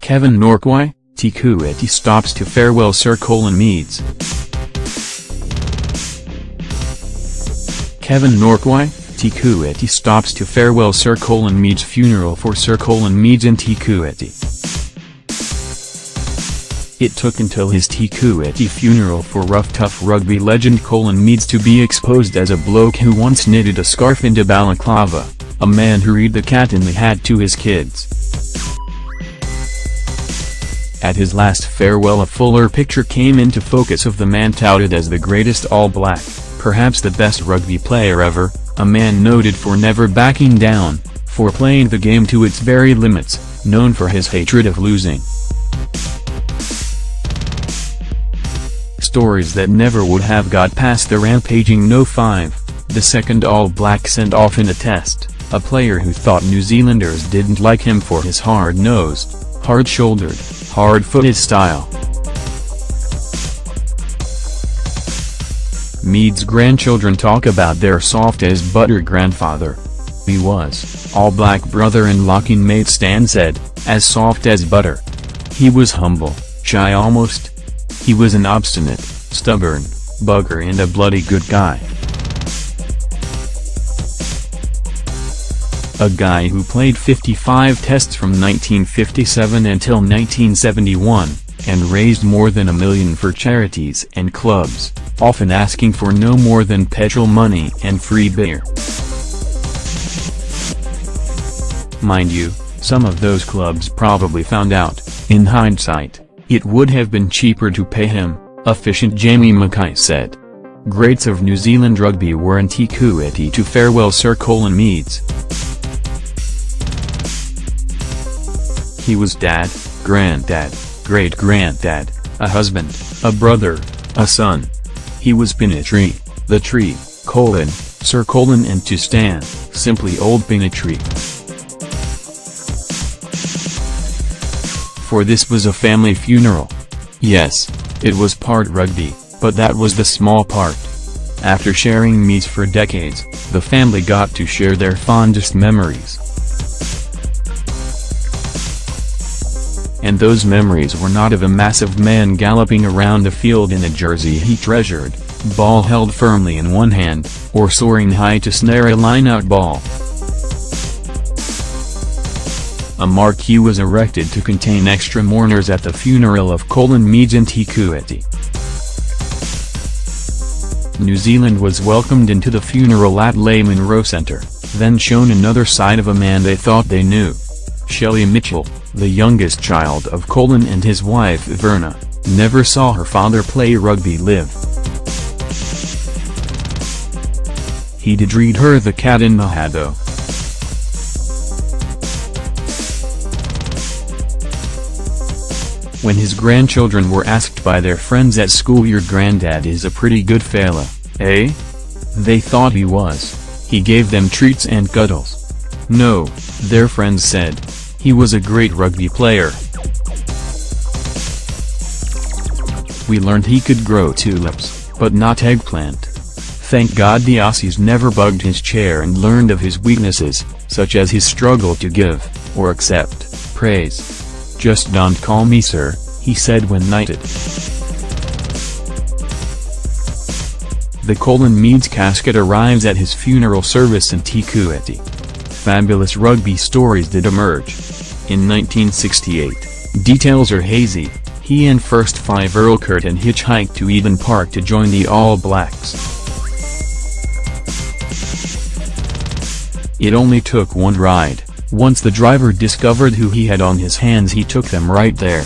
Kevin Norquay, Te Kuiti stops to farewell Sir Colin Meads. Kevin Norquay, Te Kuiti stops to farewell Sir Colin Meads' funeral for Sir Colin Meads in Te Kuiti. It took until his Te Kuiti funeral for rough-tough rugby legend Colin Meads to be exposed as a bloke who once knitted a scarf into balaclava, a man who read the Cat in the Hat to his kids. At his last farewell a fuller picture came into focus of the man touted as the greatest All Black, perhaps the best rugby player ever, a man noted for never backing down, for playing the game to its very limits, known for his hatred of losing. Stories that never would have got past the rampaging No. 5, the second All Black sent-off in a test, a player who thought New Zealanders didn't like him for his hard-nosed, hard-shouldered, hard-footed style. Meads' grandchildren talk about their soft-as-butter grandfather. He was, All Black brother-in-law Colin Meads Stan said, as soft as butter. He was humble, shy almost. He was an obstinate, stubborn, bugger and a bloody good guy. A guy who played 55 tests from 1957 until 1971, and raised more than $1 million for charities and clubs, often asking for no more than petrol money and free beer. Mind you, some of those clubs probably found out, in hindsight, it would have been cheaper to pay him, efficient Jamie Mackay said. Greats of New Zealand rugby were in Te Kuiti to farewell Sir Colin Meads. He was dad, granddad, great-granddad, a husband, a brother, a son. He was Pinatry, the tree, Colin, Sir Colin and to Stan, simply old Pinatry. For this was a family funeral. Yes, it was part rugby, but that was the small part. After sharing Meads for decades, the family got to share their fondest memories. And those memories were not of a massive man galloping around a field in a jersey he treasured, ball held firmly in one hand, or soaring high to snare a line-out ball. A marquee was erected to contain extra mourners at the funeral of Colin Meads in Te Kuiti. New Zealand was welcomed into the funeral at Le Monro Centre, then shown another side of a man they thought they knew. Shelley Mitchell, the youngest child of Colin and his wife Verna, never saw her father play rugby live. He did read her the Cat in the Hat though. When his grandchildren were asked by their friends at school, "Your granddad is a pretty good fella, eh?" They thought he was. He gave them treats and cuddles. No, their friends said. He was a great rugby player. We learned he could grow tulips, but not eggplant. Thank God the Aussies never bugged his chair and learned of his weaknesses, such as his struggle to give, or accept, praise. "Just don't call me sir," he said when knighted. The Colin Meads casket arrives at his funeral service in Te Kuiti. Fabulous rugby stories did emerge. In 1968, details are hazy, he and first five Earl Curtin hitchhiked to Eden Park to join the All Blacks. It only took one ride. Once the driver discovered who he had on his hands, he took them right there.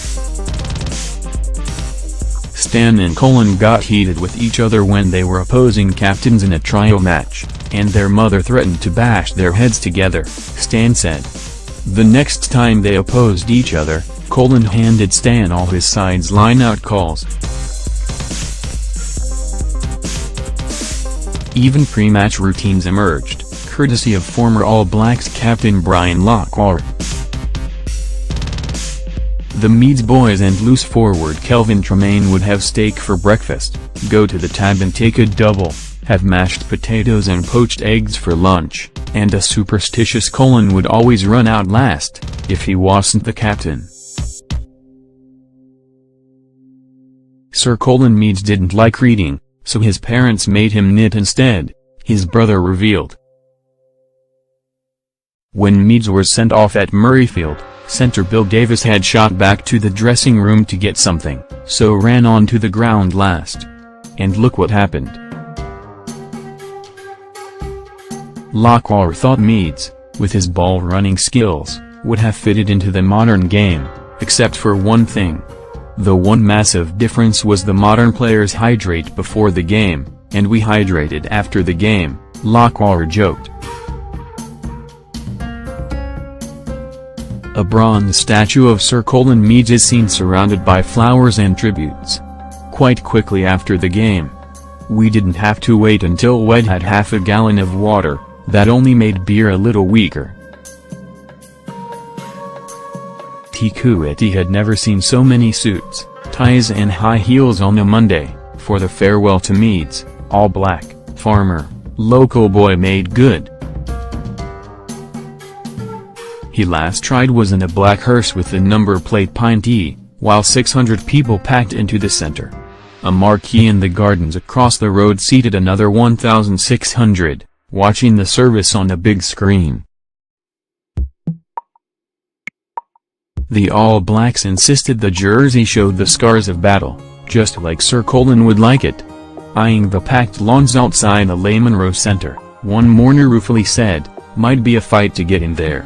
Stan and Colin got heated with each other when they were opposing captains in a trio match, and their mother threatened to bash their heads together, Stan said. The next time they opposed each other, Colin handed Stan all his side's line-out calls. Even pre-match routines emerged, courtesy of former All Blacks captain Brian Lockwood. The Meads boys and loose forward Kelvin Tremaine would have steak for breakfast, go to the tab and take a double, have mashed potatoes and poached eggs for lunch, and a superstitious Colin would always run out last, if he wasn't the captain. Sir Colin Meads didn't like reading, so his parents made him knit instead, his brother revealed. When Meads was sent off at Murrayfield, centre Bill Davis had shot back to the dressing room to get something, so ran onto the ground last. And look what happened. Lockwood thought Meads, with his ball-running skills, would have fitted into the modern game, except for one thing. The one massive difference was the modern players hydrate before the game, and we hydrated after the game, Lockwood joked. A bronze statue of Sir Colin Meads is seen surrounded by flowers and tributes. Quite quickly after the game. We didn't have to wait until Wed had half a gallon of water, that only made beer a little weaker. Te Kuiti had never seen so many suits, ties and high heels on a Monday, for the farewell to Meads, all black, farmer, local boy made good. He last tried was in a black hearse with the number plate Pine T, while 600 people packed into the center. A marquee in the gardens across the road seated another 1,600, watching the service on a big screen. The All Blacks insisted the jersey showed the scars of battle, just like Sir Colin would like it. Eyeing the packed lawns outside the Lehman Rowe Centre, one mourner ruefully said, "Might be a fight to get in there."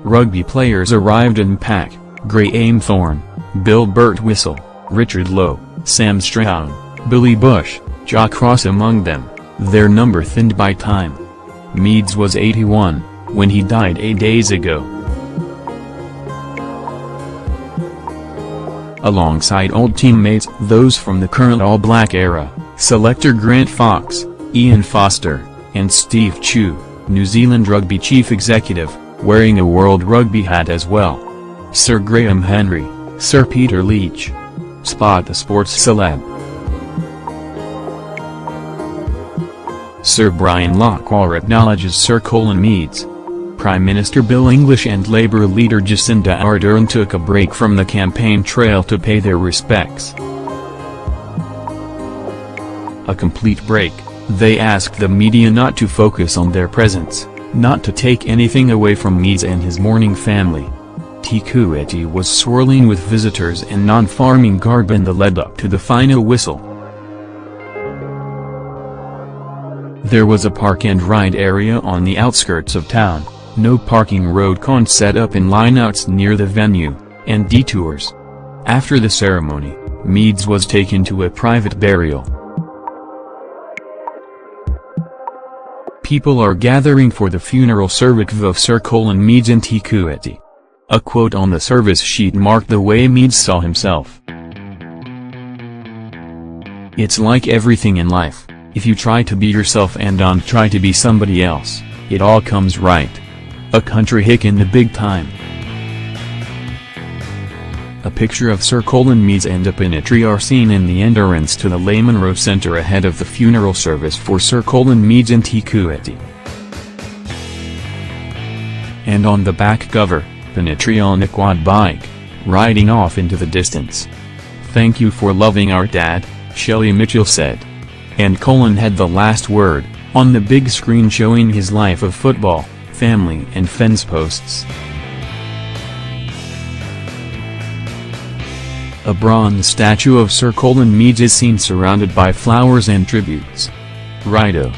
Rugby players arrived in pack, Graham Thorne, Bill Birtwistle, Richard Lowe, Sam Stroud, Billy Bush, Jock Ross among them, their number thinned by time. Meads was 81, when he died 8 days ago. Alongside old teammates, those from the current All Black era, selector Grant Fox, Ian Foster, and Steve Chu, New Zealand Rugby Chief Executive, wearing a World Rugby hat as well. Sir Graham Henry, Sir Peter Leach. Spot the sports celeb. Sir Brian Lockwood acknowledges Sir Colin Meads. Prime Minister Bill English and Labour leader Jacinda Ardern took a break from the campaign trail to pay their respects. A complete break, they asked the media not to focus on their presence, not to take anything away from Meads and his mourning family. Te Kuiti was swirling with visitors and non-farming garb in the lead-up to the final whistle. There was a park-and-ride area on the outskirts of town, no parking road cones set up in lineouts near the venue, and detours. After the ceremony, Meads was taken to a private burial. People are gathering for the funeral service of Sir Colin Meads in Te Kuiti. A quote on the service sheet marked the way Meads saw himself. "It's like everything in life, if you try to be yourself and don't try to be somebody else, it all comes right. A country hick in the big time." A picture of Sir Colin Meads and a Pinitri are seen in the entrance to the Lehman Rowe Centre ahead of the funeral service for Sir Colin Meads in Te Kuiti. And on the back cover, Pinitri on a quad bike, riding off into the distance. "Thank you for loving our dad," Shelley Mitchell said. And Colin had the last word, on the big screen showing his life of football, family and fence posts. A bronze statue of Sir Colin Meads is seen surrounded by flowers and tributes. Righto.